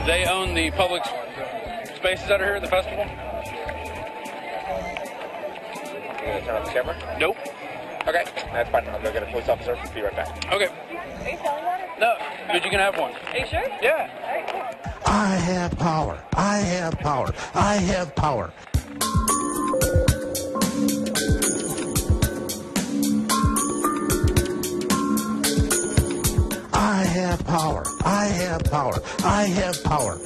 They own the public spaces that are here at the festival. You gonna turn on the camera? Nope. Okay, that's fine. I'll go get a police officer. Be right back. Okay. Are you selling water? No, but you can have one. Are you sure? Yeah. All right, cool. I have power. I have power. I have power. I have power. I have power. I have power.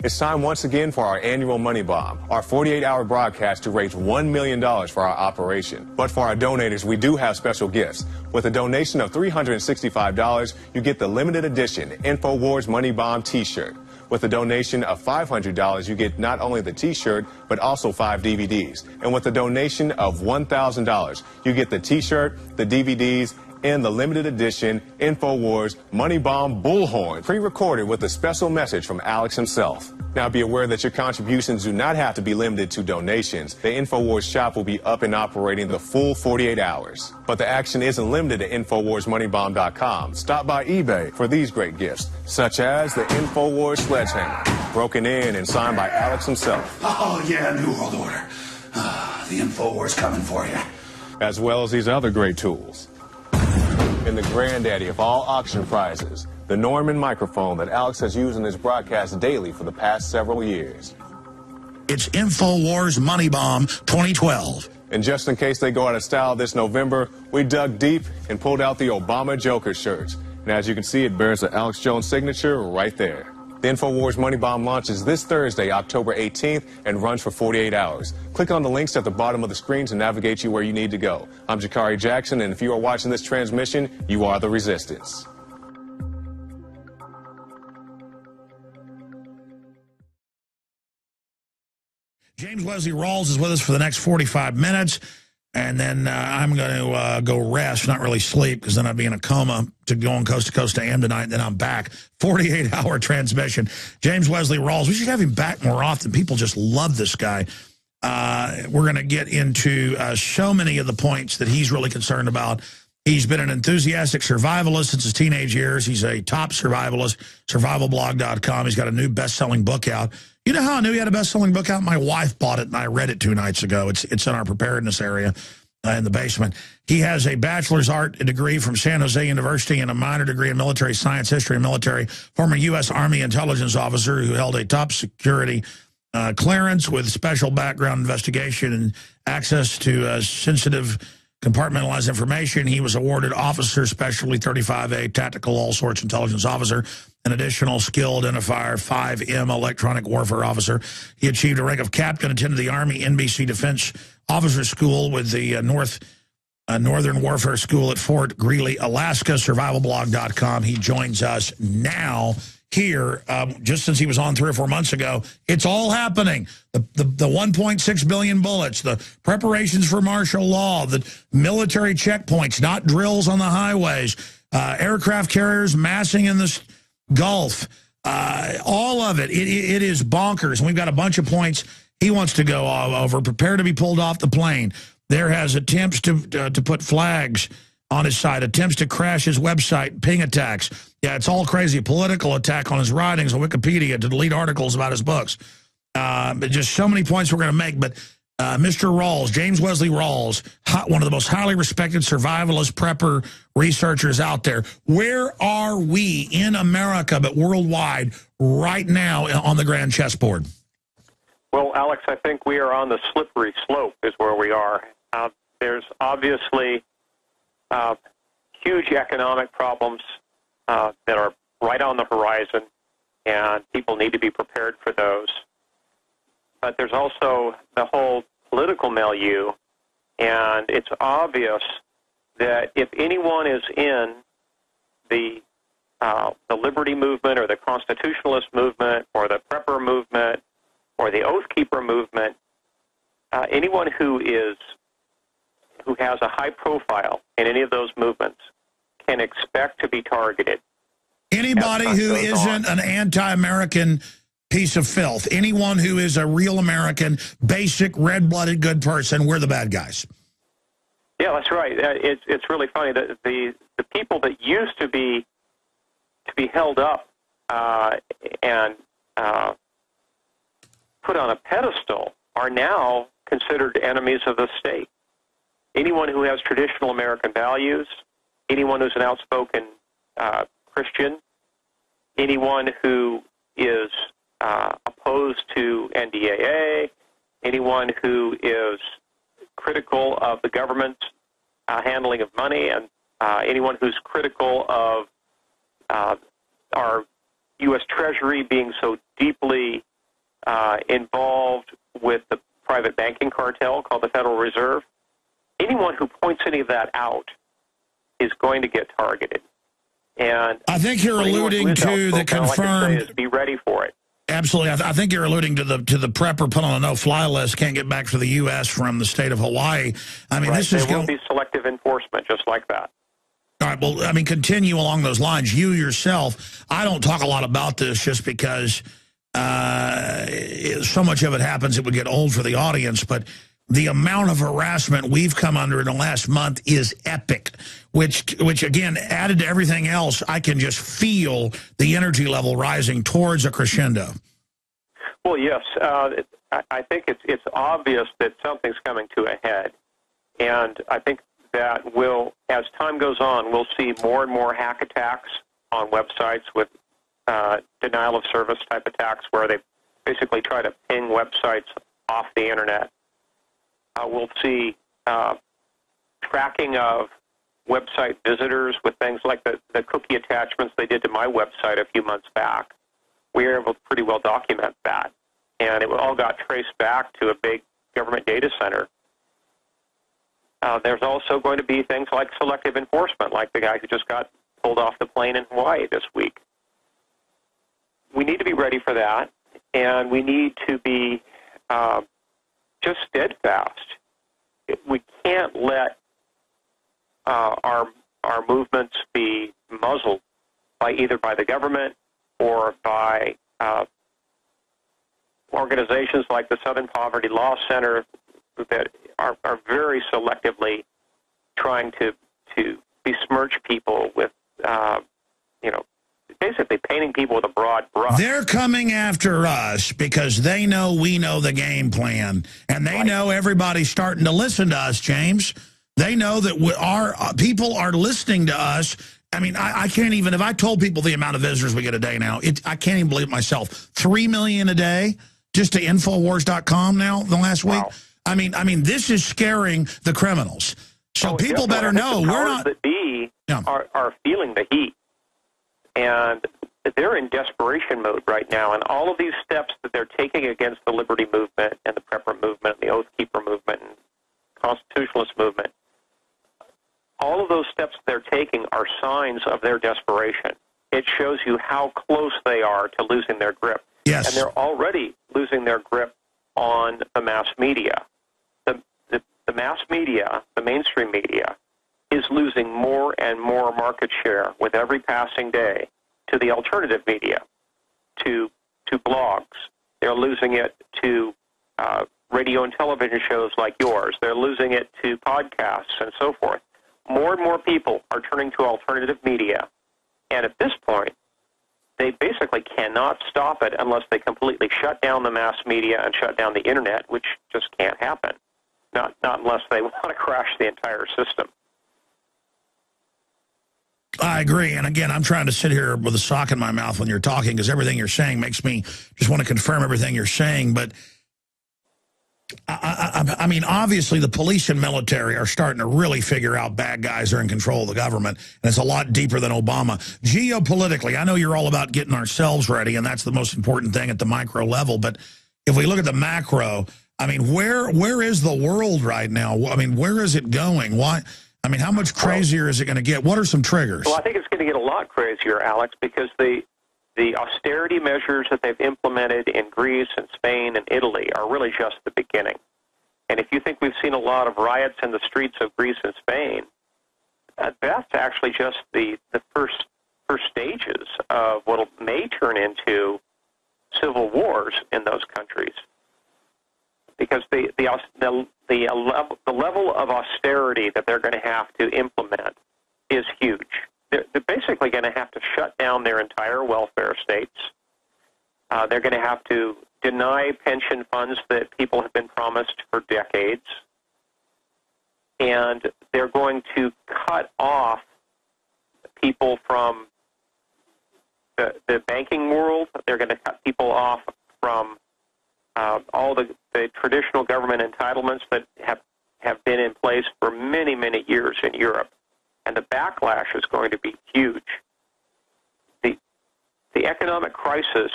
It's time once again for our annual Money Bomb, our 48-hour broadcast to raise $1 million for our operation. But for our donators, we do have special gifts. With a donation of $365, you get the limited edition Infowars Money Bomb t-shirt. With a donation of $500, you get not only the t-shirt, but also 5 DVDs. And with a donation of $1,000, you get the t-shirt, the DVDs, and the limited edition Infowars Money Bomb Bullhorn, pre-recorded with a special message from Alex himself. Now be aware that your contributions do not have to be limited to donations. The Infowars shop will be up and operating the full 48 hours. But the action isn't limited to InfowarsMoneyBomb.com. Stop by eBay for these great gifts, such as the Infowars Sledgehammer, broken in and signed by Alex himself. Oh, yeah, New World Order. The Infowars coming for you. As well as these other great tools. And the granddaddy of all auction prizes, the Norman microphone that Alex has used in his broadcast daily for the past several years. It's Infowars Money Bomb 2012. And just in case they go out of style this November, we dug deep and pulled out the Obama Joker shirts. And as you can see, it bears the Alex Jones signature right there. The Infowars Money Bomb launches this Thursday, October 18th, and runs for 48 hours. Click on the links at the bottom of the screen to navigate you where you need to go. I'm Jakari Jackson, and if you are watching this transmission, you are the Resistance. James Wesley Rawles is with us for the next 45 minutes, and then I'm going to go rest, not really sleep, because then I'd be in a coma to going coast to coast to AM tonight, and then I'm back. 48-hour transmission. James Wesley Rawles. We should have him back more often. People just love this guy. We're going to get into so many of the points that he's really concerned about. He's been an enthusiastic survivalist since his teenage years. He's a top survivalist, survivalblog.com. He's got a new best-selling book out. You know how I knew he had a best-selling book out? My wife bought it, and I read it 2 nights ago. It's in our preparedness area in the basement. He has a bachelor's art degree from San Jose University and a minor degree in military science, history, and military. Former U.S. Army intelligence officer who held a top security clearance with special background investigation and access to sensitive compartmentalized information. He was awarded Officer Specialty 35A Tactical All Sorts Intelligence Officer, an additional skill identifier 5M Electronic Warfare Officer. He achieved a rank of captain, attended the Army NBC Defense Officer School with the Northern Warfare School at Fort Greely, Alaska, survivalblog.com. He joins us now here, just since he was on 3 or 4 months ago. It's all happening. The 1.6 billion bullets, the preparations for martial law, the military checkpoints, not drills on the highways, aircraft carriers massing in the Gulf, all of it. It is bonkers. And we've got a bunch of points he wants to go over. Prepare to be pulled off the plane. There has attempts to put flags on his site, attempts to crash his website, ping attacks. Yeah, it's all crazy. A political attack on his writings on Wikipedia to delete articles about his books. But just so many points we're going to make. But Mr. Rawles, James Wesley Rawles, one of the most highly respected survivalist prepper researchers out there. Where are we in America, but worldwide, right now on the grand chessboard? Well, Alex, I think we are on the slippery slope is where we are. There's obviously huge economic problems that are right on the horizon, and people need to be prepared for those. But there's also the whole political milieu, and it's obvious that if anyone is in the liberty movement or the constitutionalist movement or the prepper movement or the Oath Keeper movement, anyone who has a high profile in any of those movements can expect to be targeted. Anybody who isn't an anti-American piece of filth, anyone who is a real American, basic, red-blooded, good person, we're the bad guys. Yeah, that's right. It's really funny that the people that used to be held up and put on a pedestal are now considered enemies of the state. Anyone who has traditional American values, anyone who's an outspoken Christian, anyone who is opposed to NDAA, anyone who is critical of the government's handling of money, and anyone who's critical of our U.S. Treasury being so deeply involved with the private banking cartel called the Federal Reserve, anyone who points any of that out is going to get targeted. And I think you're alluding to the confirmed. Be ready for it. Absolutely. I think you're alluding to the prepper put on a no-fly list, can't get back to the U.S. from the state of Hawaii. I mean, this is there will be selective enforcement just like that. All right, well, I mean, continue along those lines. You yourself, I don't talk a lot about this just because so much of it happens it would get old for the audience, but the amount of harassment we've come under in the last month is epic, which again, added to everything else, I can just feel the energy level rising towards a crescendo. Well, yes. I think it's obvious that something's coming to a head. And I think that as time goes on, we'll see more and more hack attacks on websites with denial of service type attacks where they basically try to ping websites off the internet. We'll see tracking of website visitors with things like the cookie attachments they did to my website a few months back. We were able to pretty well document that. And it all got traced back to a big government data center. There's also going to be things like selective enforcement, like the guy who just got pulled off the plane in Hawaii this week. We need to be ready for that, and we need to be just steadfast. We can't let our movements be muzzled by either by the government or by organizations like the Southern Poverty Law Center that are very selectively trying to besmirch people with, basically painting people with a broad brush. They're coming after us because they know we know the game plan, and they know everybody's starting to listen to us, James. They know that our people are listening to us. I mean, I can't even, if I told people the amount of visitors we get a day now, I can't even believe it myself. 3 million a day just to Infowars.com now the last week. Wow. I mean, this is scaring the criminals. So people better know we're not. The powers that be are feeling the heat, and they're in desperation mode right now. And all of these steps that they're taking against the liberty movement and the prepper movement, and the Oath Keeper movement, and constitutionalist movement, all of those steps they're taking are signs of their desperation. It shows you how close they are to losing their grip. Yes. And they're already losing their grip on the mass media. The mass media, the mainstream media, is losing more and more market share with every passing day to the alternative media, to blogs. They're losing it to radio and television shows like yours. They're losing it to podcasts and so forth. More and more people are turning to alternative media. And at this point, they basically cannot stop it unless they completely shut down the mass media and shut down the internet, which just can't happen. Not unless they want to crash the entire system. I agree. And again, I'm trying to sit here with a sock in my mouth when you're talking, because everything you're saying makes me just want to confirm everything you're saying. But I mean, obviously the police and military are starting to really figure out bad guys are in control of the government. And it's a lot deeper than Obama. Geopolitically, I know you're all about getting ourselves ready, and that's the most important thing at the micro level. But if we look at the macro, I mean, where is the world right now? I mean, where is it going? Why? I mean, how much crazier is it going to get? What are some triggers? Well, I think it's going to get a lot crazier, Alex, because the austerity measures that they've implemented in Greece and Spain and Italy are really just the beginning. And if you think we've seen a lot of riots in the streets of Greece and Spain, that's actually just the first stages of what may turn into civil wars in those countries. Because the level of austerity that they're going to have to implement is huge. They're basically going to have to shut down their entire welfare states. They're going to have to deny pension funds that people have been promised for decades. And they're going to cut off people from the banking world. They're going to cut people off from all the traditional government entitlements that have been in place for many, many years in Europe. And the backlash is going to be huge. The economic crisis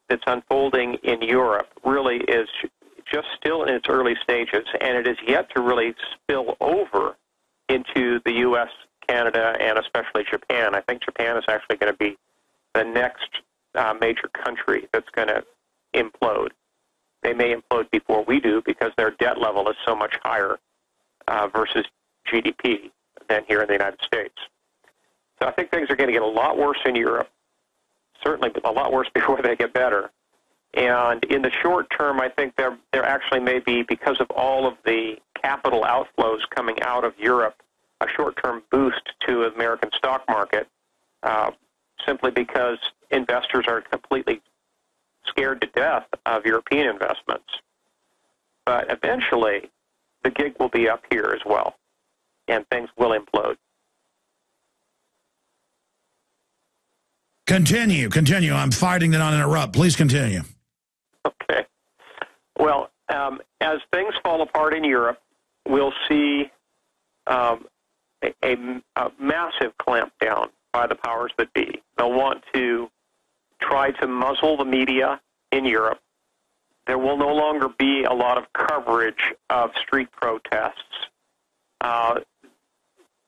that's unfolding in Europe really is just still in its early stages, and it is yet to really spill over into the U.S., Canada, and especially Japan. I think Japan is actually going to be the next major country that's going to implode. They may implode before we do because their debt level is so much higher versus GDP than here in the United States. So I think things are going to get a lot worse in Europe, certainly a lot worse before they get better. And in the short term, I think there actually may be, because of all of the capital outflows coming out of Europe, a short-term boost to the American stock market, simply because investors are completely scared to death of European investments. But eventually, the gig will be up here as well, and things will implode. Continue. I'm fighting to not interrupt. Please continue. Okay. Well, as things fall apart in Europe, we'll see a massive clampdown by the powers that be. They'll want to try to muzzle the media in Europe. There will no longer be a lot of coverage of street protests.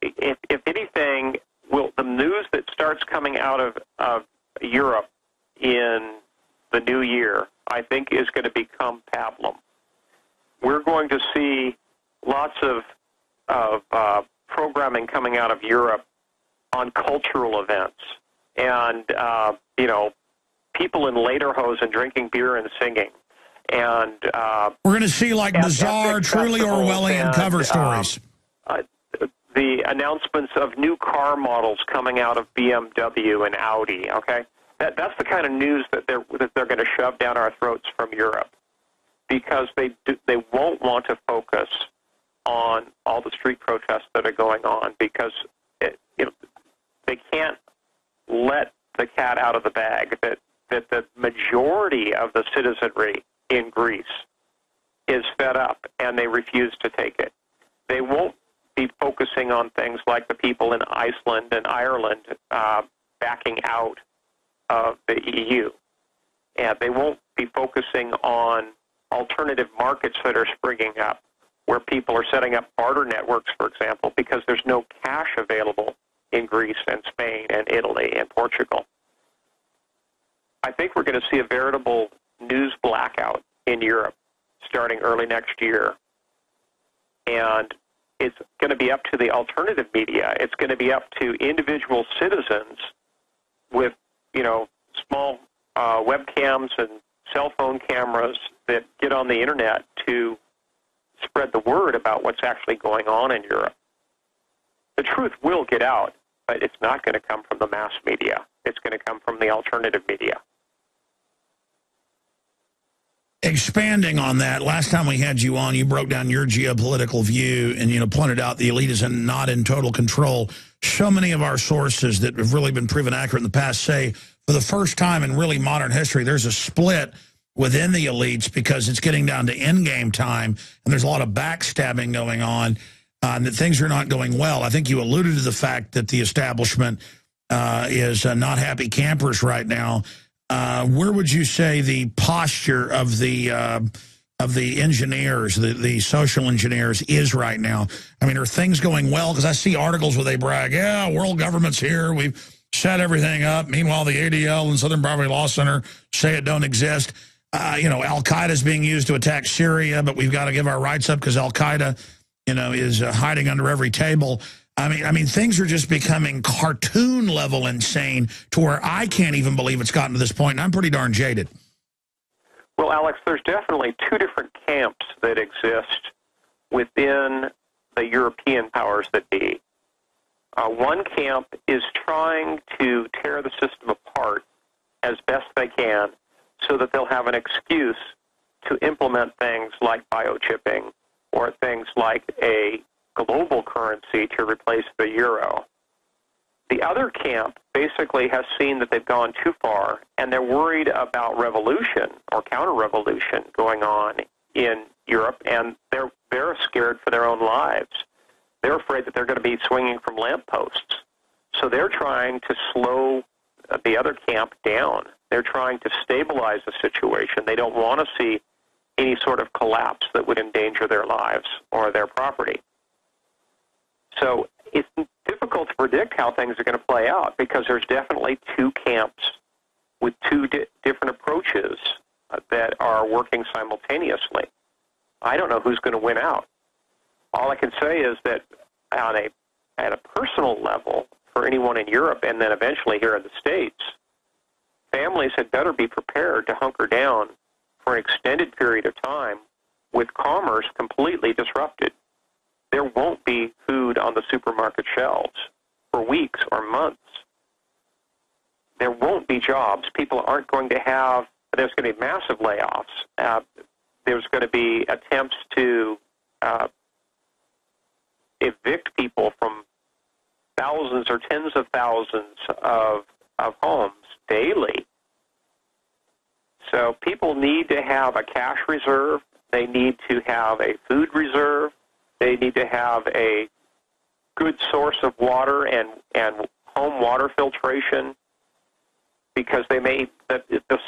If anything, the news that starts coming out of Europe in the new year, I think, is going to become pablum. We're going to see lots of programming coming out of Europe on cultural events, and people in lederhosen drinking beer and singing. And we're going to see like bizarre, truly Orwellian cover stories. The announcements of new car models coming out of BMW and Audi. Okay, that's the kind of news that they're going to shove down our throats from Europe, because they won't want to focus on all the street protests that are going on, because they can't let the cat out of the bag that the majority of the citizenry in Greece is fed up and they refuse to take it. They won't be focusing on things like the people in Iceland and Ireland backing out of the EU. And they won't be focusing on alternative markets that are springing up, where people are setting up barter networks, for example, because there's no cash available in Greece and Spain and Italy and Portugal. I think we're going to see a veritable news blackout in Europe starting early next year. And it's going to be up to the alternative media. It's going to be up to individual citizens with, small webcams and cell phone cameras that get on the internet to spread the word about what's actually going on in Europe. The truth will get out, but it's not going to come from the mass media. It's going to come from the alternative media. Expanding on that, last time we had you on, you broke down your geopolitical view and, pointed out the elite is not in total control. So many of our sources that have really been proven accurate in the past say, for the first time in really modern history, there's a split within the elites because it's getting down to endgame time, and there's a lot of backstabbing going on, and that things are not going well. I think you alluded to the fact that the establishment is not happy campers right now. Where would you say the posture of the engineers, the social engineers, is right now? I mean, are things going well? Because I see articles where they brag, yeah, world government's here, we've set everything up. Meanwhile, the ADL and Southern Poverty Law Center say it don't exist. Al-Qaeda is being used to attack Syria, but we've got to give our rights up because Al-Qaeda, is hiding under every table. I mean, things are just becoming cartoon level insane to where I can't even believe it's gotten to this point, and I'm pretty darn jaded. Well, Alex, there's definitely two different camps that exist within the European powers that be. One camp is trying to tear the system apart as best they can so that they'll have an excuse to implement things like biochipping or things like a global currency to replace the euro. The other camp basically has seen that they've gone too far, and they're worried about revolution or counter-revolution going on in Europe, and they're scared for their own lives. They're afraid that they're going to be swinging from lampposts. So they're trying to slow the other camp down. They're trying to stabilize the situation. They don't want to see any sort of collapse that would endanger their lives or their property. So it's difficult to predict how things are going to play out because there's definitely two camps with two different approaches that are working simultaneously. I don't know who's going to win out. All I can say is that at a personal level, for anyone in Europe and then eventually here in the States, families had better be prepared to hunker down for an extended period of time with commerce completely disrupted. There won't be food on the supermarket shelves for weeks or months. There won't be jobs. People aren't going to have, there's going to be massive layoffs. There's going to be attempts to evict people from thousands or tens of thousands of homes daily. So people need to have a cash reserve. They need to have a food reserve. They need to have a good source of water and home water filtration because the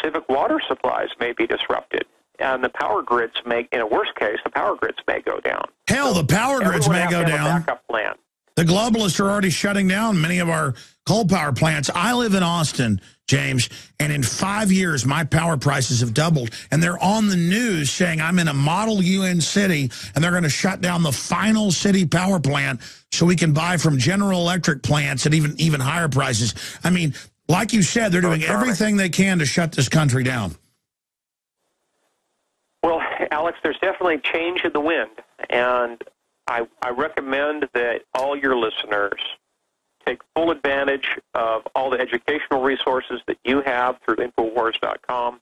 civic water supplies may be disrupted. And the power grids in a worst case, the power grids may go down. Hell, the power grids may go down. A backup plan. The globalists are already shutting down many of our coal power plants. I live in Austin, James, and in 5 years, my power prices have doubled. And they're on the news saying I'm in a model UN city, and they're going to shut down the final city power plant so we can buy from General Electric plants at even higher prices. I mean, like you said, they're doing everything they can to shut this country down. Well, Alex, there's definitely change in the wind, and I recommend that all your listeners take full advantage of all the educational resources that you have through Infowars.com.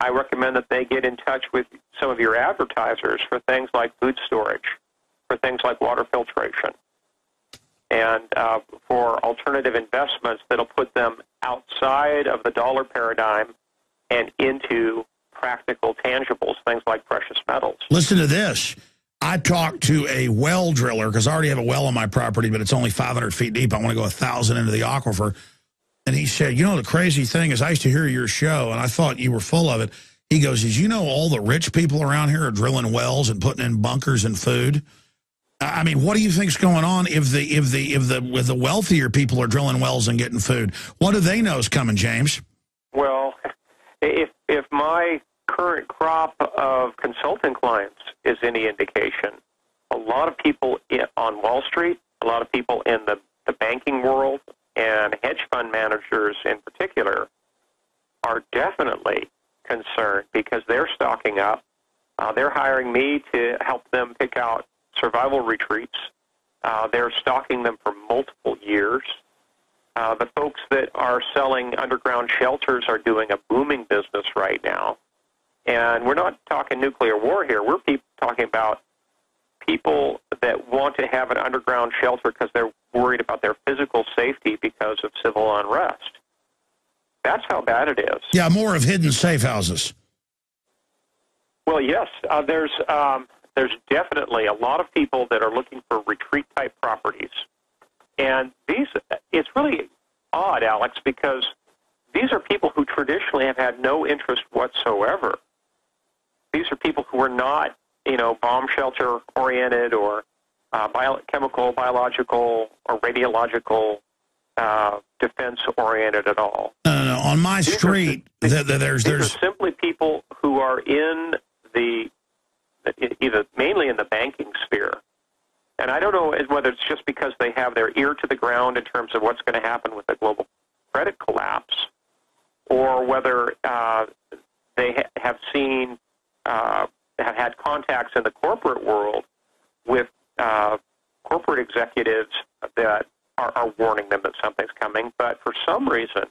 I recommend that they get in touch with some of your advertisers for things like food storage, for things like water filtration, and for alternative investments that'll put them outside of the dollar paradigm and into practical tangibles, things like precious metals. Listen to this. I talked to a well driller because I already have a well on my property, but it's only 500 feet deep. I want to go 1,000 into the aquifer. And he said, the crazy thing is I used to hear your show, and I thought you were full of it. He goes, all the rich people around here are drilling wells and putting in bunkers and food? I mean, what do you think's going on if the wealthier people are drilling wells and getting food? What do they know is coming, James? Well, if my current crop of consulting clients is any indication, a lot of people on Wall Street, a lot of people in the banking world, and hedge fund managers in particular are definitely concerned because they're stocking up. They're hiring me to help them pick out survival retreats. They're stocking them for multiple years. The folks that are selling underground shelters are doing a booming business right now. And we're not talking nuclear war here. We're talking about people that want to have an underground shelter because they're worried about their physical safety because of civil unrest. That's how bad it is. Yeah, more of hidden safe houses. Well, yes, there's definitely a lot of people that are looking for retreat-type properties. And it's really odd, Alex, because these are people who traditionally have had no interest whatsoever. These are people who are not, bomb shelter oriented or chemical, biological, or radiological defense oriented at all. No. On my street, these are simply people who are in either mainly in the banking sphere. And I don't know whether it's just because they have their ear to the ground in terms of what's going to happen with the global credit collapse, or whether they have seen, have had contacts in the corporate world with corporate executives that are warning them that something's coming. But for some reason,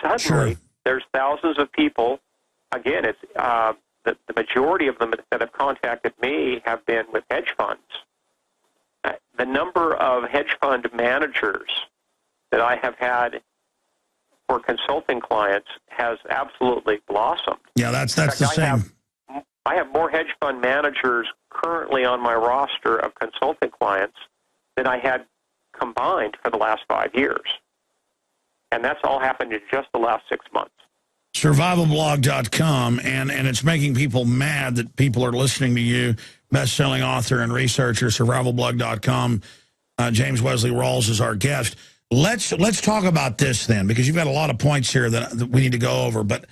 suddenly there's thousands of people. Again, it's the majority of them that have contacted me have been with hedge funds. The number of hedge fund managers that I have had for consulting clients has absolutely blossomed. Yeah, that's the same. I have more hedge fund managers currently on my roster of consulting clients than I had combined for the last 5 years. And that's all happened in just the last 6 months. Survivalblog.com, and it's making people mad that people are listening to you, best-selling author and researcher, survivalblog.com. James Wesley Rawles is our guest. Let's talk about this then, because you've got a lot of points here that we need to go over. But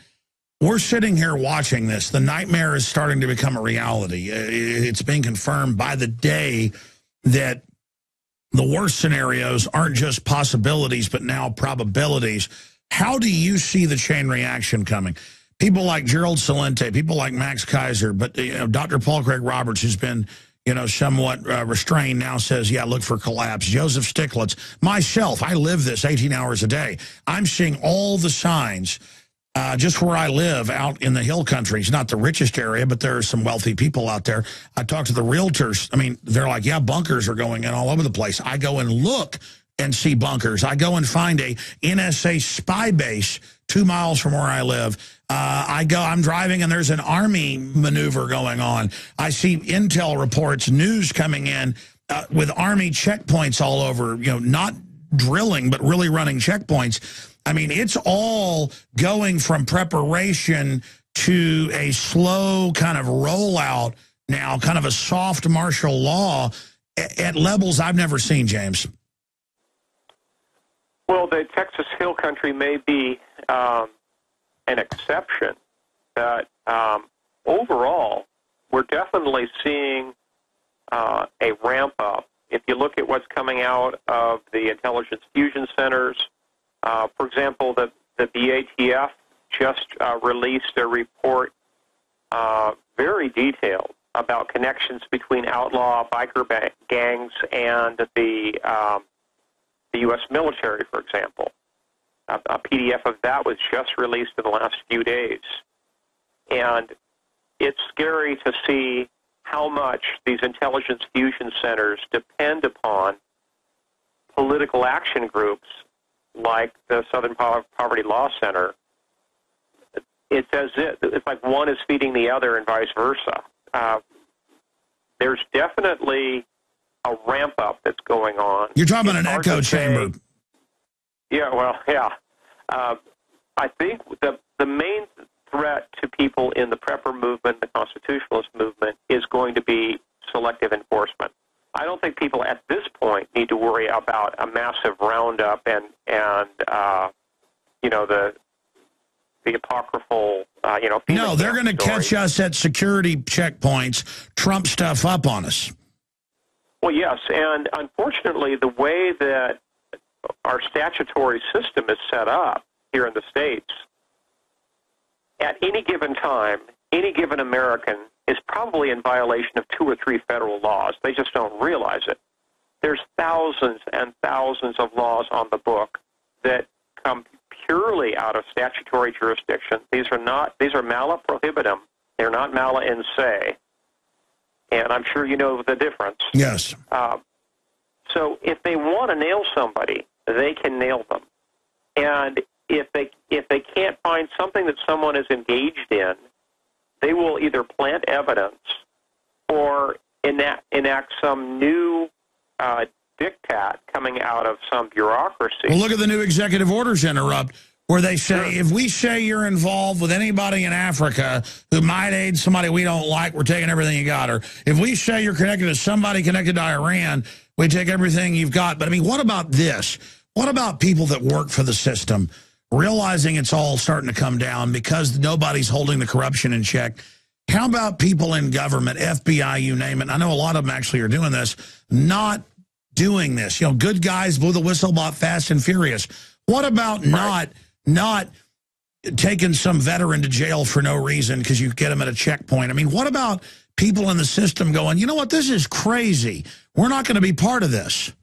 we're sitting here watching this. The nightmare is starting to become a reality. It's being confirmed by the day that the worst scenarios aren't just possibilities, but now probabilities. How do you see the chain reaction coming? People like Gerald Celente, people like Max Kaiser, but Dr. Paul Craig Roberts, who's been somewhat restrained, now says, yeah, look for collapse. Joseph Stiglitz, myself, I live this 18 hours a day. I'm seeing all the signs just where I live out in the hill country. It's not the richest area, but there are some wealthy people out there. I talk to the realtors. I mean, they're like, yeah, bunkers are going in all over the place. I go and look and see bunkers. I go and find a NSA spy base 2 miles from where I live. I'm driving and there's an Army maneuver going on. I see intel reports, news coming in with Army checkpoints all over, not drilling, but really running checkpoints. I mean, it's all going from preparation to a slow kind of rollout now, kind of a soft martial law at levels I've never seen, James. Well, the Texas Hill Country may be an exception, but overall, we're definitely seeing a ramp up. If you look at what's coming out of the intelligence fusion centers, for example, the BATF just released a report very detailed about connections between outlaw biker gangs and the U.S. military, for example. A PDF of that was just released in the last few days. And it's scary to see how much these intelligence fusion centers depend upon political action groups like the Southern Poverty Law Center. It's like one is feeding the other and vice versa. There's definitely a ramp up that's going on. You're talking about an echo chamber. Yeah, well, yeah. I think the main threat to people in the prepper movement, the constitutionalist movement, is going to be selective enforcement. I don't think people at this point need to worry about a massive roundup and the apocryphal, No, they're going to catch us at security checkpoints, trump stuff up on us. Well, yes, and unfortunately, the way that our statutory system is set up here in the States, at any given time, any given American is probably in violation of 2 or 3 federal laws. They just don't realize it. There's thousands and thousands of laws on the book that come purely out of statutory jurisdiction. These are mala prohibitum. They're not mala in se. And I'm sure you know the difference. Yes. So if they want to nail somebody, they can nail them. And if they can't find something that someone is engaged in, they will either plant evidence or enact some new diktat coming out of some bureaucracy. Well, look at the new executive orders interrupt, where they say, if we say you're involved with anybody in Africa who might aid somebody we don't like, we're taking everything you got. Or if we say you're connected to somebody connected to Iran, we take everything you've got. But, I mean, what about this? What about people that work for the system, realizing it's all starting to come down because nobody's holding the corruption in check? How about people in government, FBI, you name it? I know a lot of them actually are doing this, not doing this. You know, good guys blew the whistle about Fast and Furious. What about not taking some veteran to jail for no reason because you get them at a checkpoint? I mean, what about people in the system going, you know what, this is crazy. We're not going to be part of this.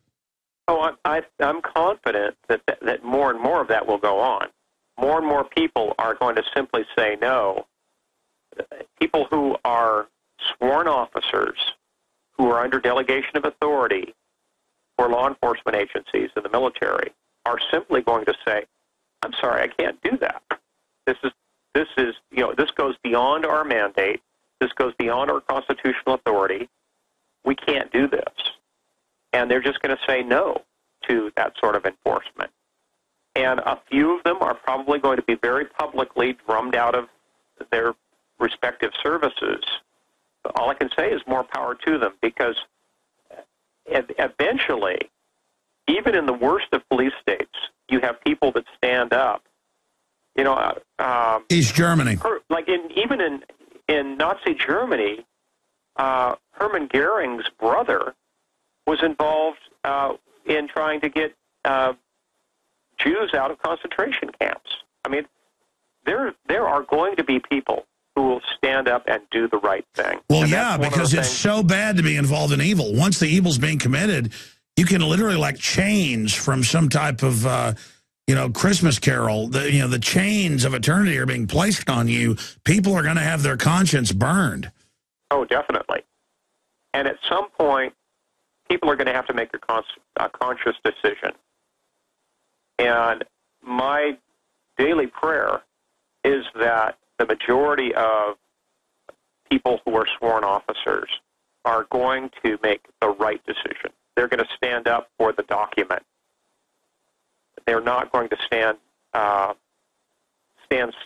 Oh, I'm confident that more and more of that will go on. More and more people are going to simply say no. People who are sworn officers, who are under delegation of authority for law enforcement agencies in the military, are simply going to say, I'm sorry, I can't do that. This is, you know, this goes beyond our mandate. This goes beyond our constitutional authority. We can't do this. And they're just going to say no to that sort of enforcement. And a few of them are probably going to be very publicly drummed out of their respective services. But all I can say is more power to them, because eventually, even in the worst of police states, you have people that stand up. You know, East Germany. Like even in Nazi Germany, Hermann Goering's brother was involved in trying to get Jews out of concentration camps. I mean, there are going to be people who will stand up and do the right thing. Well, yeah, because it's so bad to be involved in evil. Once the evil's being committed, you can literally, like chains from some type of, Christmas carol, the chains of eternity are being placed on you. People are going to have their conscience burned. Oh, definitely. And at some point, people are going to have to make a conscious decision. And my daily prayer is that the majority of people who are sworn officers are going to make the right decision. They're going to stand up for the document. They're not going to stand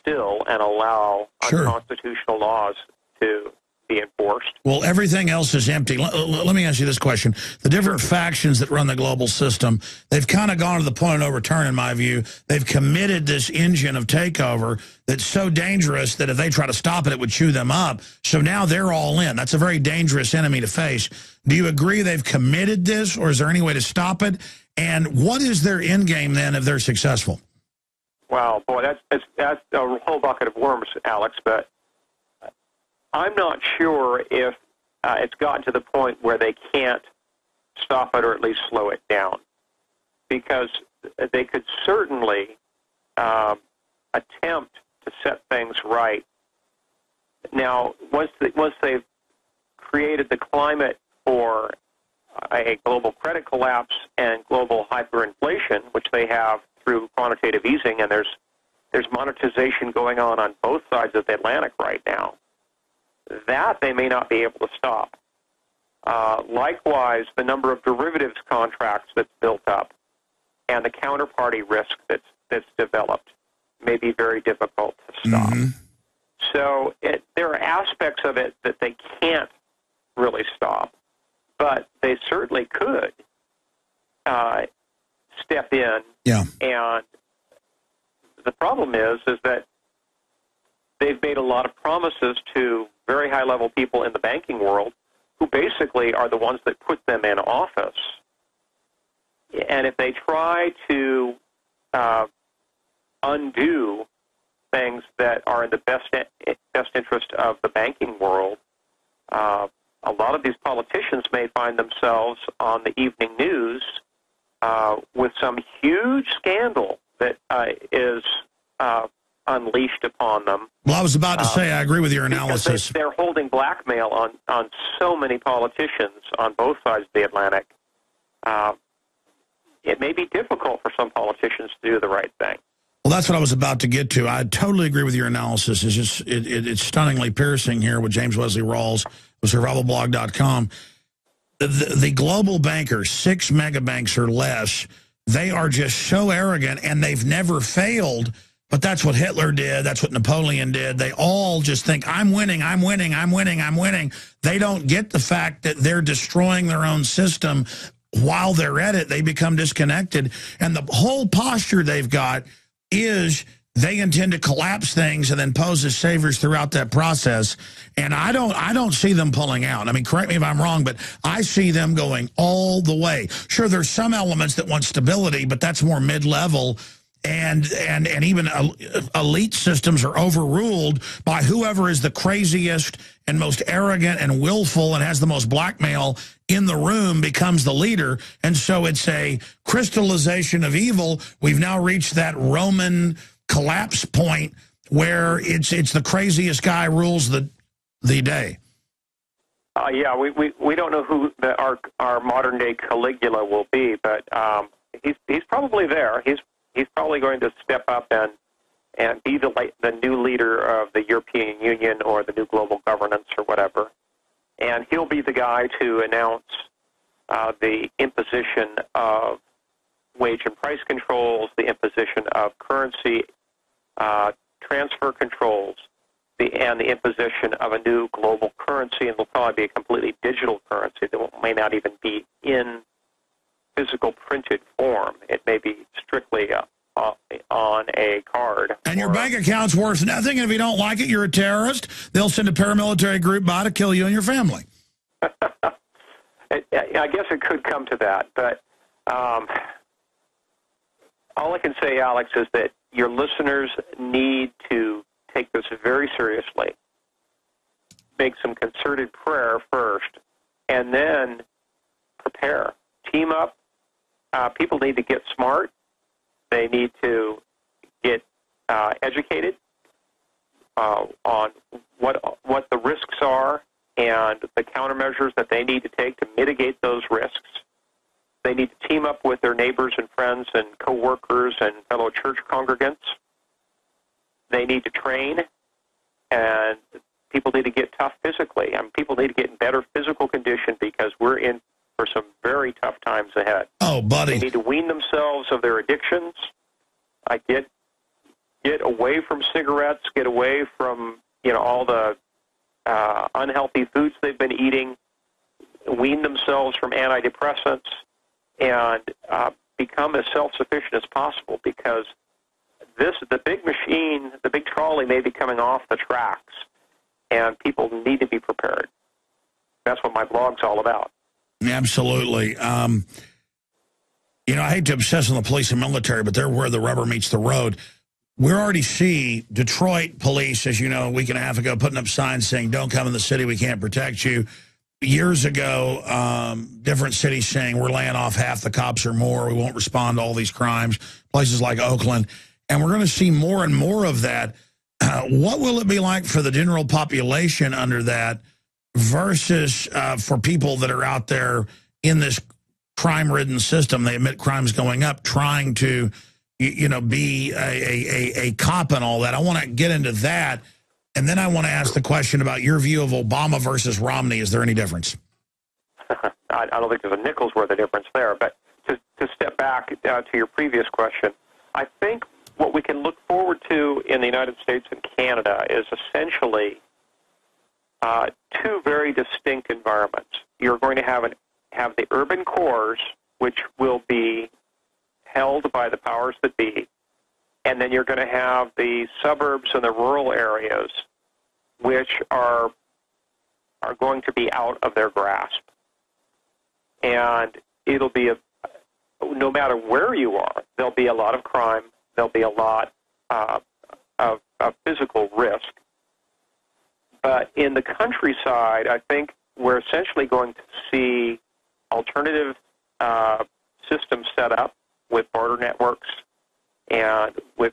still and allow unconstitutional laws to be enforced. Well, everything else is empty. Let me ask you this question. The different factions that run the global system, they've kind of gone to the point of no return, in my view. They've committed this engine of takeover that's so dangerous that if they try to stop it, it would chew them up. So now they're all in. That's a very dangerous enemy to face. Do you agree they've committed this, or is there any way to stop it? And what is their end game then if they're successful? Well, boy, that's a whole bucket of worms, Alex, but I'm not sure if it's gotten to the point where they can't stop it or at least slow it down, because they could certainly attempt to set things right. Now, once they've created the climate for a global credit collapse and global hyperinflation, which they have through quantitative easing, and there's monetization going on both sides of the Atlantic right now, that they may not be able to stop. Likewise, the number of derivatives contracts that's built up and the counterparty risk that's developed may be very difficult to stop. Mm-hmm. So there are aspects of it that they can't really stop, but they certainly could step in. Yeah. And the problem is that they've made a lot of promises to very high-level people in the banking world who basically are the ones that put them in office. And if they try to undo things that are in the best interest of the banking world, a lot of these politicians may find themselves on the evening news with some huge scandal that is unleashed upon them. Well, I was about to say, I agree with your analysis. Because they're holding blackmail on so many politicians on both sides of the Atlantic. It may be difficult for some politicians to do the right thing. Well, that's what I was about to get to. I totally agree with your analysis. It's just it's stunningly piercing here with James Wesley Rawles with survivalblog.com. The global bankers, 6 mega banks or less, they are just so arrogant, and they've never failed. But that's what Hitler did. That's what Napoleon did. They all just think, I'm winning, I'm winning, I'm winning, I'm winning. They don't get the fact that they're destroying their own system. While they're at it, they become disconnected. And the whole posture they've got is they intend to collapse things and then pose as saviors throughout that process. And I don't see them pulling out. I mean, correct me if I'm wrong, but I see them going all the way. Sure, there's some elements that want stability, but that's more mid-level. And even elite systems are overruled by whoever is the craziest and most arrogant and willful and has the most blackmail in the room becomes the leader. And so it's a crystallization of evil. We've now reached that Roman collapse point where it's the craziest guy rules the day. Yeah, we don't know who our modern day Caligula will be, but he's probably there. He's probably going to step up and be the new leader of the European Union or the new global governance or whatever. And he'll be the guy to announce the imposition of wage and price controls, the imposition of currency transfer controls, and the imposition of a new global currency, and it'll probably be a completely digital currency that may not even be in physical printed form. It may be strictly on a card. And your bank account's worth nothing, and if you don't like it, you're a terrorist. They'll send a paramilitary group by to kill you and your family. I guess it could come to that, but all I can say, Alex, is that your listeners need to take this very seriously, make some concerted prayer first, and then prepare. Team up. People need to get smart. They need to get educated on what the risks are and the countermeasures that they need to take to mitigate those risks. They need to team up with their neighbors and friends and coworkers and fellow church congregants. They need to train, and people need to get tough physically. I mean, people need to get in better physical condition because we're in for some very tough times ahead. Oh, buddy. They need to wean themselves of their addictions. Get away from cigarettes, get away from all the unhealthy foods they've been eating, wean themselves from antidepressants, and become as self-sufficient as possible, because the big machine, the big trolley may be coming off the tracks, and people need to be prepared. That's what my blog's all about. Absolutely. I hate to obsess on the police and military, but they're where the rubber meets the road. We already see Detroit police, as you know, a week and a half ago, putting up signs saying, don't come in the city, we can't protect you. Years ago, different cities saying, we're laying off half the cops or more, we won't respond to all these crimes, places like Oakland. And we're going to see more and more of that. What will it be like for the general population under that versus for people that are out there in this crime-ridden system? They admit crime's going up, trying to, be a cop and all that. I want to get into that, and then I want to ask the question about your view of Obama versus Romney. Is there any difference? I don't think there's a nickel's worth of difference there. But to step back to your previous question, I think what we can look forward to in the United States and Canada is essentially two very distinct environments. You're going to have the urban cores, which will be held by the powers that be, and then you're going to have the suburbs and the rural areas, which are going to be out of their grasp. And it'll be no matter where you are, there'll be a lot of crime, there'll be a lot of physical risk. But in the countryside, I think we're essentially going to see alternative system set up with barter networks and with,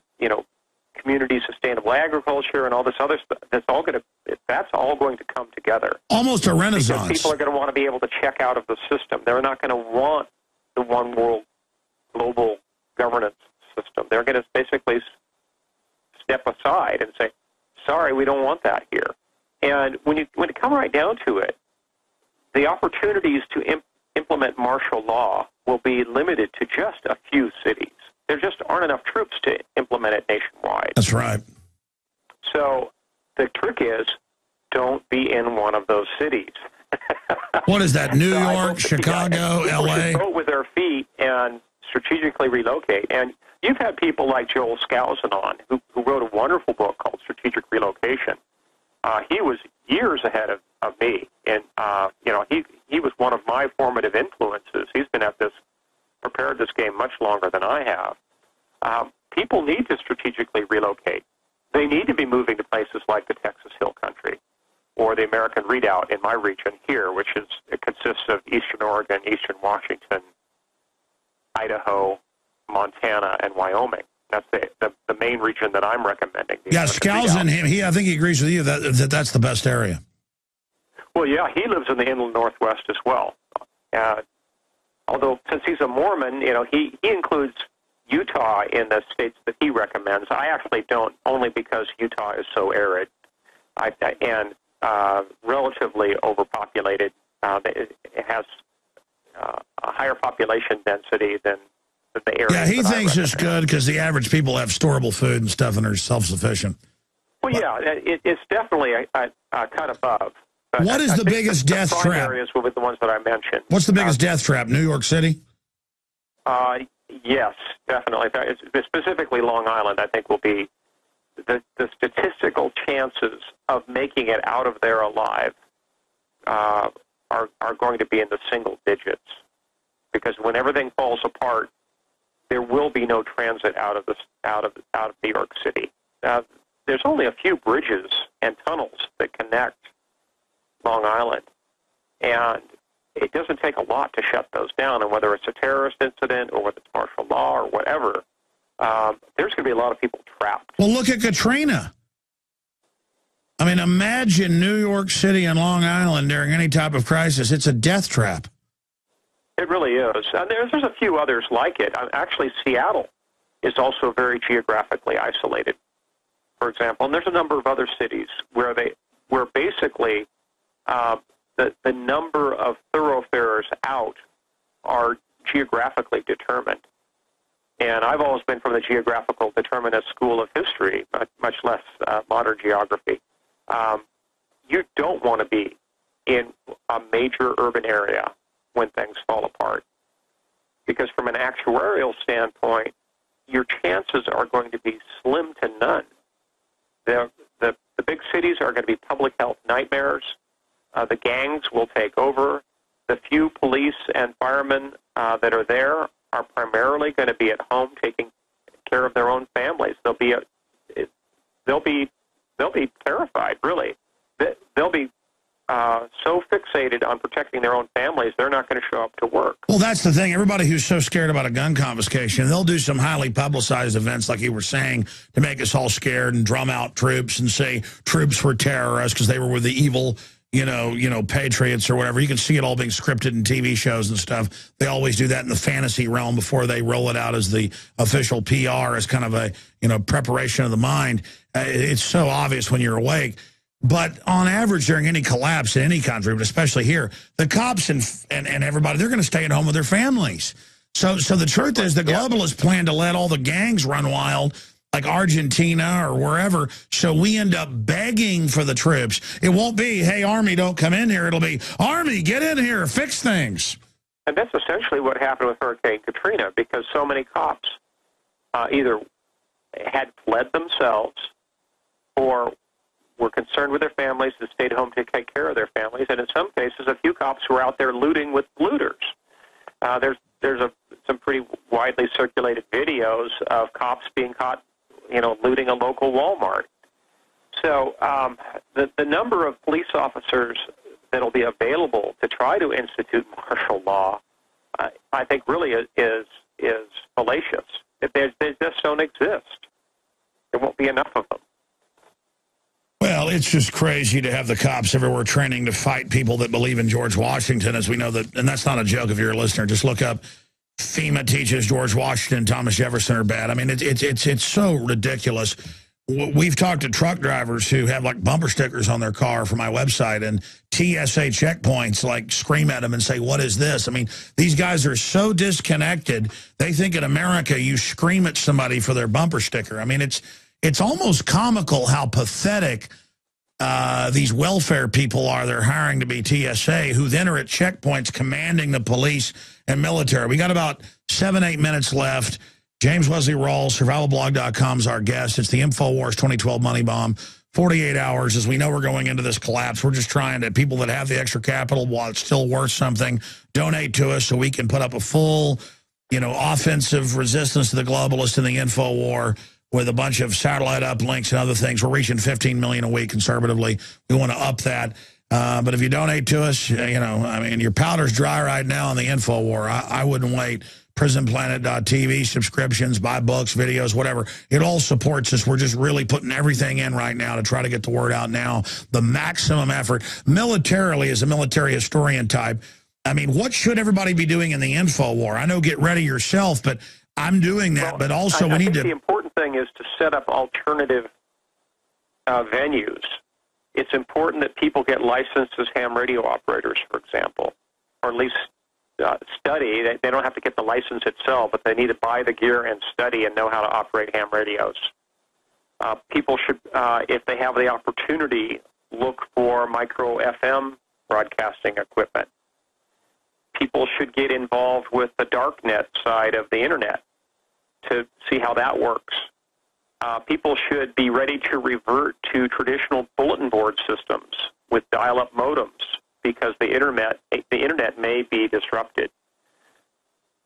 community sustainable agriculture and all this other stuff, that's all going to come together. Almost a renaissance. Because people are going to want to be able to check out of the system. They're not going to want the one world global governance system. They're going to basically step aside and say, sorry, we don't want that here. And when it comes right down to it, the opportunities to implement martial law will be limited to just a few cities. There just aren't enough troops to implement it nationwide. That's right. So the trick is, don't be in one of those cities. What is that, New York, Chicago, L.A.? Vote with their feet and strategically relocate. And you've had people like Joel Skousen on, who wrote a wonderful book called Strategic Relocation. He was years ahead of me, and he was one of my formative influences. He's been at this, prepared this game much longer than I have. People need to strategically relocate. They need to be moving to places like the Texas Hill Country or the American Redoubt in my region here, it consists of eastern Oregon, eastern Washington, Idaho, Montana, and Wyoming. That's the main region that I'm recommending. Yeah, Skousen, I think he agrees with you that's the best area. Well, yeah, he lives in the inland Northwest as well. Although, since he's a Mormon, he includes Utah in the states that he recommends. I actually don't, only because Utah is so arid and relatively overpopulated. It has a higher population density than the area. Yeah, he thinks it's good because the average people have storable food and stuff and are self-sufficient. Well, yeah, it's definitely a cut above. What is the biggest death trap? The areas will be the ones that I mentioned. What's the biggest death trap? New York City? Yes, definitely. Specifically Long Island, I think, will be the statistical chances of making it out of there alive are going to be in the single digits. Because when everything falls apart, there will be no transit out of New York City. There's only a few bridges and tunnels that connect Long Island, and it doesn't take a lot to shut those down. And whether it's a terrorist incident or whether it's martial law or whatever, there's going to be a lot of people trapped. Well, look at Katrina. I mean, imagine New York City and Long Island during any type of crisis. It's a death trap. It really is. And there's a few others like it. Actually, Seattle is also very geographically isolated, for example. And there's a number of other cities where basically the number of thoroughfares out are geographically determined. And I've always been from the geographical determinist school of history, much less modern geography. You don't want to be in a major urban area when things fall apart. Because from an actuarial standpoint, your chances are going to be slim to none. The big cities are going to be public health nightmares. The gangs will take over. The few police and firemen that are there are primarily going to be at home taking care of their own families. They'll be terrified, really. They'll be so fixated on protecting their own families, they're not going to show up to work. Well, that's the thing. Everybody who's so scared about a gun confiscation, they'll do some highly publicized events, like you were saying, to make us all scared and drum out troops and say troops were terrorists because they were with the evil, patriots or whatever. You can see it all being scripted in TV shows and stuff. They always do that in the fantasy realm before they roll it out as the official PR as kind of a, preparation of the mind. It's so obvious when you're awake. But on average, during any collapse in any country, but especially here, the cops and everybody, they're going to stay at home with their families. So the truth is the globalists plan to let all the gangs run wild, like Argentina or wherever, so we end up begging for the troops. It won't be, hey, Army, don't come in here. It'll be, Army, get in here, fix things. And that's essentially what happened with Hurricane Katrina, because so many cops either had fled themselves or were concerned with their families and stayed home to take care of their families. And in some cases, a few cops were out there looting with looters. There's some pretty widely circulated videos of cops being caught, looting a local Walmart. So the number of police officers that will be available to try to institute martial law I think really is fallacious. They just don't exist. There won't be enough of them. Well, it's just crazy to have the cops everywhere training to fight people that believe in George Washington, as we know that, and that's not a joke if you're a listener. Just look up FEMA teaches George Washington and Thomas Jefferson are bad. I mean, it's so ridiculous. We've talked to truck drivers who have like bumper stickers on their car for my website, and TSA checkpoints like scream at them and say, "What is this?" I mean, these guys are so disconnected. They think in America you scream at somebody for their bumper sticker. I mean, it's almost comical how pathetic these welfare people are they're hiring to be TSA, who then are at checkpoints commanding the police and military. We got about 7-8 minutes left. James Wesley Rawles, survivalblog.com is our guest. It's the Infowars 2012 Money Bomb. 48 hours. As we know we're going into this collapse, we're just trying to, people that have the extra capital, while it's still worth something, donate to us so we can put up a full, offensive resistance to the globalists in the info war with a bunch of satellite uplinks and other things. We're reaching 15 million a week conservatively. We want to up that. But if you donate to us, I mean, your powder's dry right now on the info war. I wouldn't wait. PrisonPlanet.tv, subscriptions, buy books, videos, whatever. It all supports us. We're just really putting everything in right now to try to get the word out now. The maximum effort. Militarily, as a military historian type, I mean, what should everybody be doing in the info war? I know get ready yourself, but I'm doing that. But also we need to... The important thing is to set up alternative venues. It's important that people get licensed as ham radio operators, for example, or at least study. They don't have to get the license itself, but they need to buy the gear and study and know how to operate ham radios. People should, if they have the opportunity, look for micro FM broadcasting equipment. People should get involved with the darknet side of the internet to see how that works. People should be ready to revert to traditional bulletin board systems with dial-up modems, because the internet may be disrupted.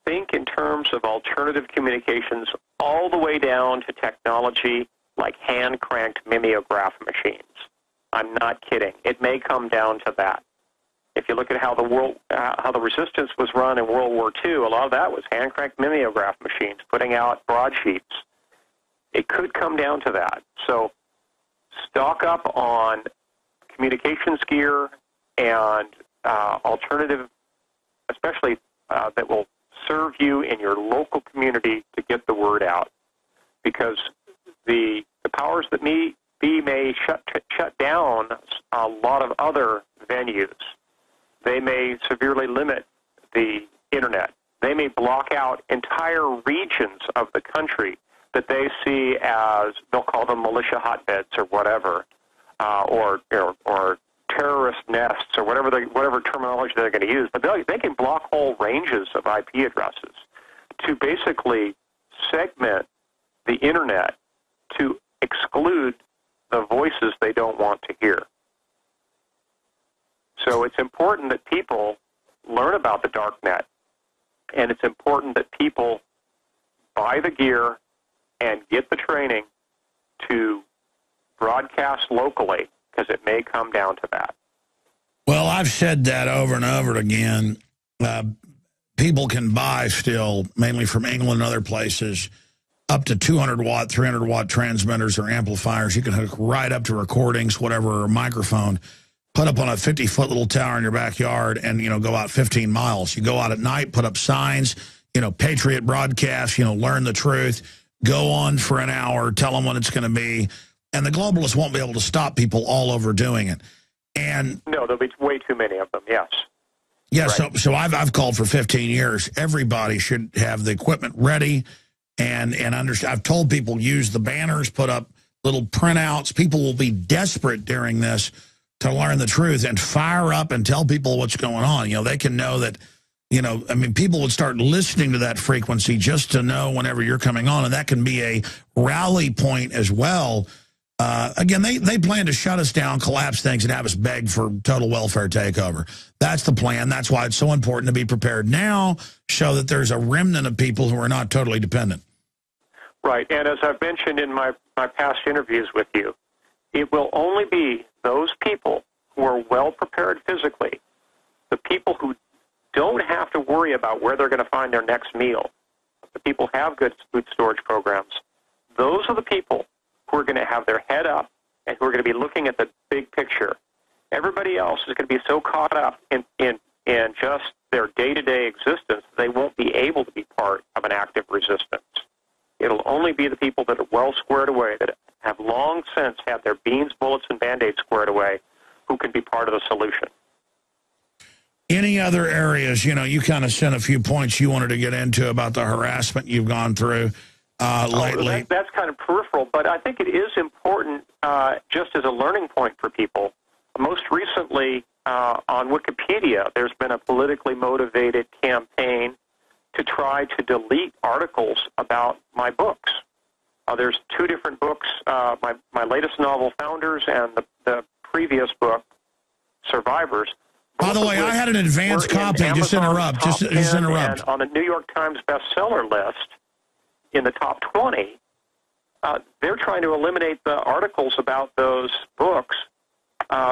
Think in terms of alternative communications all the way down to technology like hand-cranked mimeograph machines. I'm not kidding. It may come down to that. If you look at how the resistance was run in World War II, a lot of that was hand-cranked mimeograph machines putting out broadsheets. It could come down to that. So stock up on communications gear and alternative, especially that will serve you in your local community to get the word out. Because the powers that be may shut down a lot of other venues. They may severely limit the internet. They may block out entire regions of the country that they see as, they'll call them militia hotbeds or whatever, or terrorist nests or whatever terminology they're going to use. But they can block whole ranges of IP addresses to basically segment the internet to exclude the voices they don't want to hear. So it's important that people learn about the dark net, and it's important that people buy the gear and get the training to broadcast locally, because it may come down to that. Well, I've said that over and over again. People can buy still, mainly from England and other places, up to 200-watt, 300-watt transmitters or amplifiers. You can hook right up to recordings, whatever, or a microphone, put up on a 50-foot little tower in your backyard and, go out 15 miles. You go out at night, put up signs, Patriot broadcast, learn the truth, go on for an hour, tell them what it's going to be, and the globalists won't be able to stop people all over doing it. And no, there'll be way too many of them, yes. Yeah, right. So I've called for 15 years. Everybody should have the equipment ready and understand. I've told people use the banners, put up little printouts. People will be desperate during this to learn the truth and fire up and tell people what's going on. They can know that, people would start listening to that frequency just to know whenever you're coming on, and that can be a rally point as well. Again, they plan to shut us down, collapse things, and have us beg for total welfare takeover. That's the plan. That's why it's so important to be prepared now, so that there's a remnant of people who are not totally dependent. Right, and as I've mentioned in my past interviews with you, it will only be those people who are well prepared physically, the people who don't have to worry about where they're going to find their next meal. The people have good food storage programs. Those are the people who are going to have their head up and who are going to be looking at the big picture. Everybody else is going to be so caught up in just their day-to-day existence, they won't be able to be part of an active resistance. It'll only be the people that are well squared away, that have long since had their beans, bullets, and Band-Aids squared away, who can be part of the solution. Any other areas, you know, you kind of sent a few points you wanted to get into about the harassment you've gone through lately. That's kind of peripheral, but I think it is important just as a learning point for people. Most recently, on Wikipedia, there's been a politically motivated campaign to try to delete articles about my books. There's two different books, my latest novel, Founders, and the previous book, Survivors. By the way, I had an advance copy. Just interrupt. Just interrupt. And on the New York Times bestseller list, in the top 20, they're trying to eliminate the articles about those books,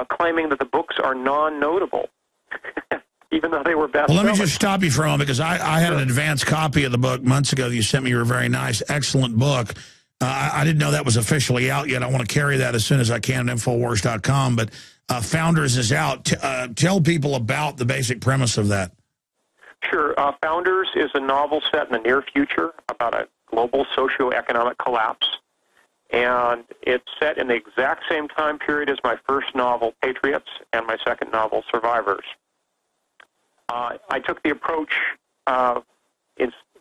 claiming that the books are non-notable, even though they were bestsellers. Well, let me just stop you for a moment, because I had an advance copy of the book months ago that you sent me. Your very nice, excellent book. I didn't know that was officially out yet. I want to carry that as soon as I can at Infowars.com. But Founders is out. Tell people about the basic premise of that. Sure. Founders is a novel set in the near future about a global socioeconomic collapse. And it's set in the exact same time period as my first novel, Patriots, and my second novel, Survivors. I took the approach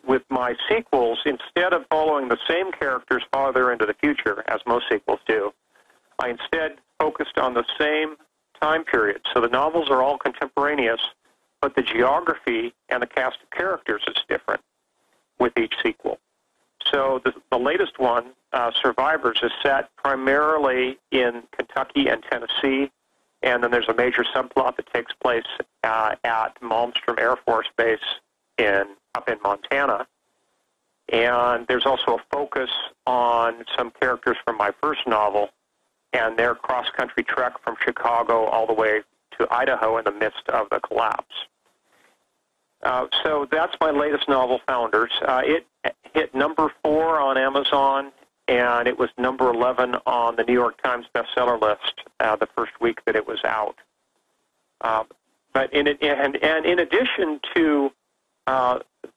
with my sequels, instead of following the same characters farther into the future, as most sequels do, I instead focused on the same time period. So the novels are all contemporaneous, but the geography and the cast of characters is different with each sequel. So the latest one, Survivors, is set primarily in Kentucky and Tennessee, and then there's a major subplot that takes place at Malmstrom Air Force Base up in Montana. And there's also a focus on some characters from my first novel and their cross-country trek from Chicago all the way to Idaho in the midst of the collapse. So that's my latest novel, Founders. It hit number 4 on Amazon, and it was number 11 on the New York Times bestseller list the first week that it was out. But in addition to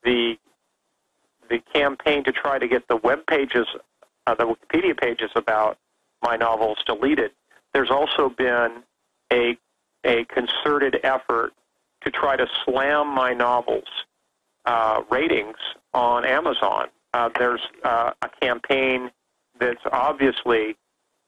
the campaign to try to get the web pages, the Wikipedia pages about my novels deleted, there's also been a concerted effort to try to slam my novels' ratings on Amazon. There's a campaign that's obviously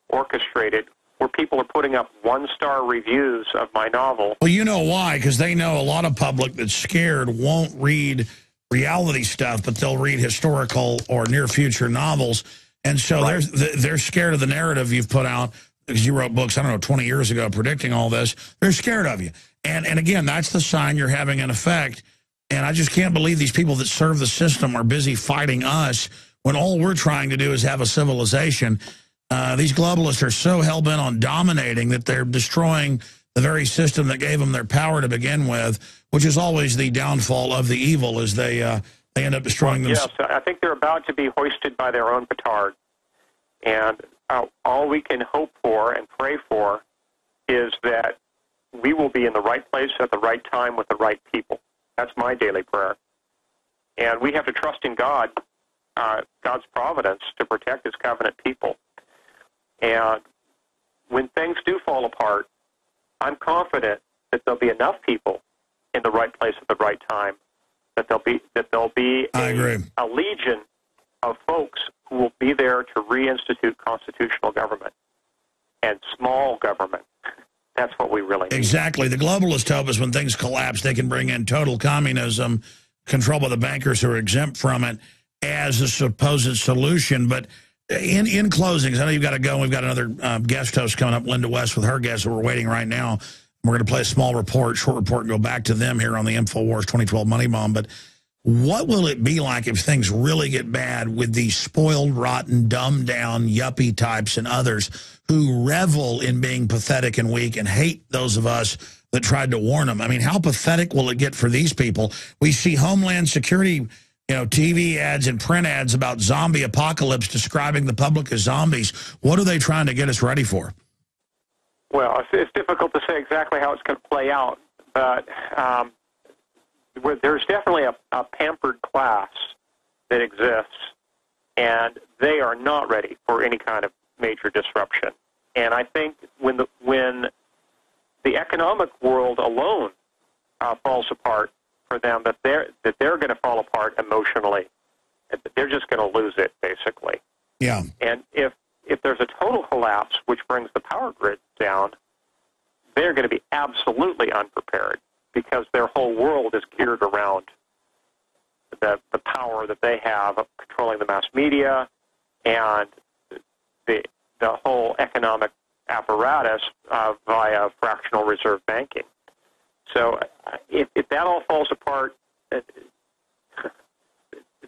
orchestrated where people are putting up 1-star reviews of my novel. Well, you know why, because they know a lot of public that's scared won't read reality stuff, but they'll read historical or near-future novels. And so they're scared of the narrative you've put out, because you wrote books, I don't know, 20 years ago predicting all this. They're scared of you. And again, that's the sign you're having an effect. And I just can't believe these people that serve the system are busy fighting us when all we're trying to do is have a civilization. These globalists are so hell-bent on dominating that they're destroying the very system that gave them their power to begin with, which is always the downfall of the evil, as they end up destroying them. Yes, I think they're about to be hoisted by their own petard. And all we can hope for and pray for is that we will be in the right place at the right time with the right people. That's my daily prayer. And we have to trust in God, God's providence, to protect His covenant people. And when things do fall apart, I'm confident that there'll be enough people in the right place at the right time, that there'll be a legion of folks who will be there to reinstitute constitutional government and small government. That's what we really need. Exactly. The globalists hope is when things collapse, they can bring in total communism, controlled by the bankers who are exempt from it, as a supposed solution. But in closing, I know you've got to go. We've got another guest host coming up, Linda West, with her guest, so we're waiting right now. We're going to play a short report, and go back to them here on the Infowars 2012 Money Bomb. But what will it be like if things really get bad with these spoiled, rotten, dumbed-down yuppie types and others who revel in being pathetic and weak and hate those of us that tried to warn them. I mean, how pathetic will it get for these people? We see Homeland Security, TV ads and print ads about zombie apocalypse describing the public as zombies. What are they trying to get us ready for? Well, it's difficult to say exactly how it's going to play out, but there's definitely a pampered class that exists, and they are not ready for any kind of major disruption. And I think when the economic world alone falls apart for them, that they're going to fall apart emotionally. They're just going to lose it, basically. Yeah. And if there's a total collapse, which brings the power grid down, they're going to be absolutely unprepared because their whole world is geared around the power that they have of controlling the mass media and the whole economic apparatus via fractional reserve banking. So if that all falls apart,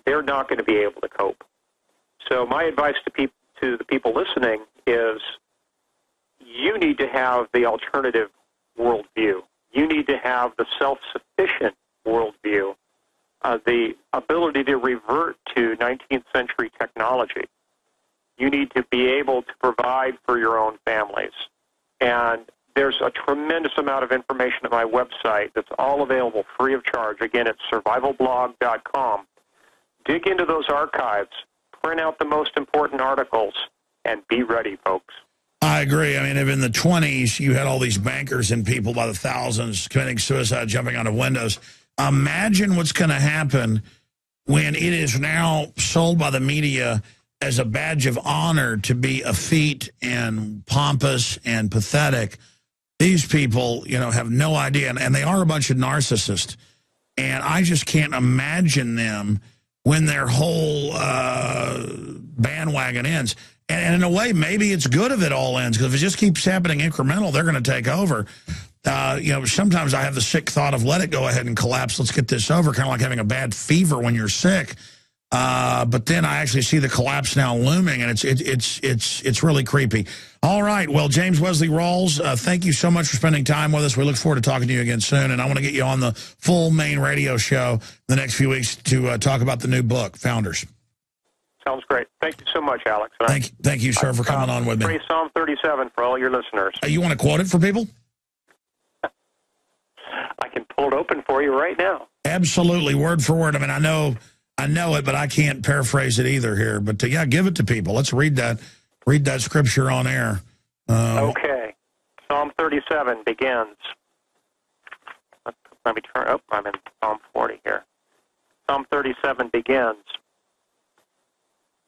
they're not going to be able to cope. So my advice to the people listening is you need to have the alternative worldview. You need to have the self-sufficient worldview, the ability to revert to 19th century technology. You need to be able to provide for your own families. And there's a tremendous amount of information at my website that's all available free of charge. Again, it's survivalblog.com. Dig into those archives, print out the most important articles, and be ready, folks. I agree. I mean, if in the 20s you had all these bankers and people by the thousands committing suicide, jumping out of windows, imagine what's going to happen when it is now sold by the media as a badge of honor to be effete and pompous and pathetic. These people, have no idea, and they are a bunch of narcissists. And I just can't imagine them when their whole bandwagon ends. And in a way, maybe it's good if it all ends, because if it just keeps happening incremental, they're going to take over. Sometimes I have the sick thought of let it go ahead and collapse. Let's get this over, kind of like having a bad fever when you're sick. But then I actually see the collapse now looming, and it's really creepy. All right, well, James Wesley Rawles, thank you so much for spending time with us. We look forward to talking to you again soon, and I want to get you on the full main radio show the next few weeks to talk about the new book, Founders. Sounds great. Thank you so much, Alex. Thank you, sir, for coming on with me. Pray Psalm 37 for all your listeners. You want to quote it for people? I can pull it open for you right now. Absolutely, word for word. I mean, I know it, but I can't paraphrase it either here. But yeah, give it to people. Let's read that scripture on air. Okay. Psalm 37 begins. Let me turn. Oh, I'm in Psalm 40 here. Psalm 37 begins.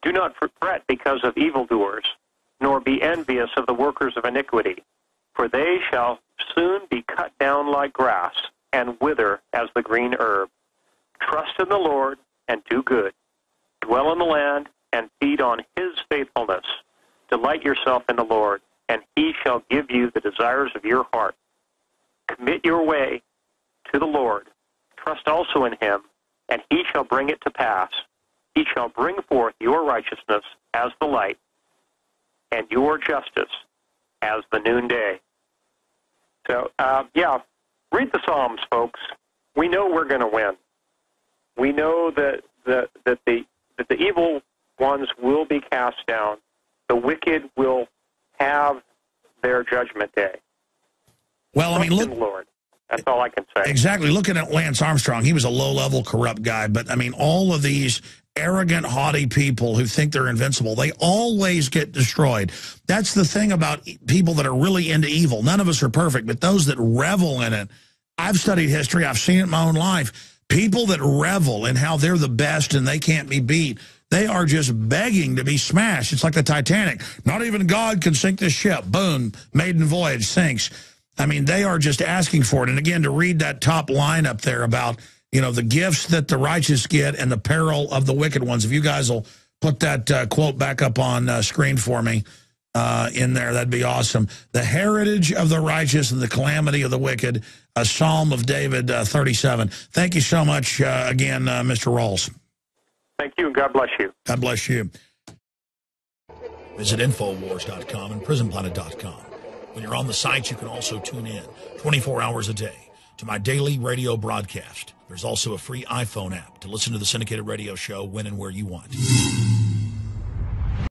Do not fret because of evildoers, nor be envious of the workers of iniquity, for they shall soon be cut down like grass and wither as the green herb. Trust in the Lord and do good. Dwell in the land and feed on his faithfulness. Delight yourself in the Lord, and he shall give you the desires of your heart. Commit your way to the Lord. Trust also in him, and he shall bring it to pass. He shall bring forth your righteousness as the light, and your justice as the noonday. So, read the Psalms, folks. We know we're going to win. We know that the evil ones will be cast down. The wicked will have their judgment day. Well, I mean, look, Lord. That's all I can say. Exactly. Looking at Lance Armstrong, he was a low-level corrupt guy. But, I mean, all of these arrogant, haughty people who think they're invincible, they always get destroyed. That's the thing about people that are really into evil. None of us are perfect, but those that revel in it. I've studied history. I've seen it in my own life. People that revel in how they're the best and they can't be beat, they are just begging to be smashed. It's like the Titanic. Not even God can sink this ship. Boom, maiden voyage sinks. I mean, they are just asking for it. And again, to read that top line up there about, the gifts that the righteous get and the peril of the wicked ones. If you guys will put that quote back up on screen for me in there, that'd be awesome. The heritage of the righteous and the calamity of the wicked, a Psalm of David 37. Thank you so much again, Mr. Rawles. Thank you, and God bless you. God bless you. Visit Infowars.com and PrisonPlanet.com. When you're on the site, you can also tune in 24 hours a day to my daily radio broadcast. There's also a free iPhone app to listen to the syndicated radio show when and where you want.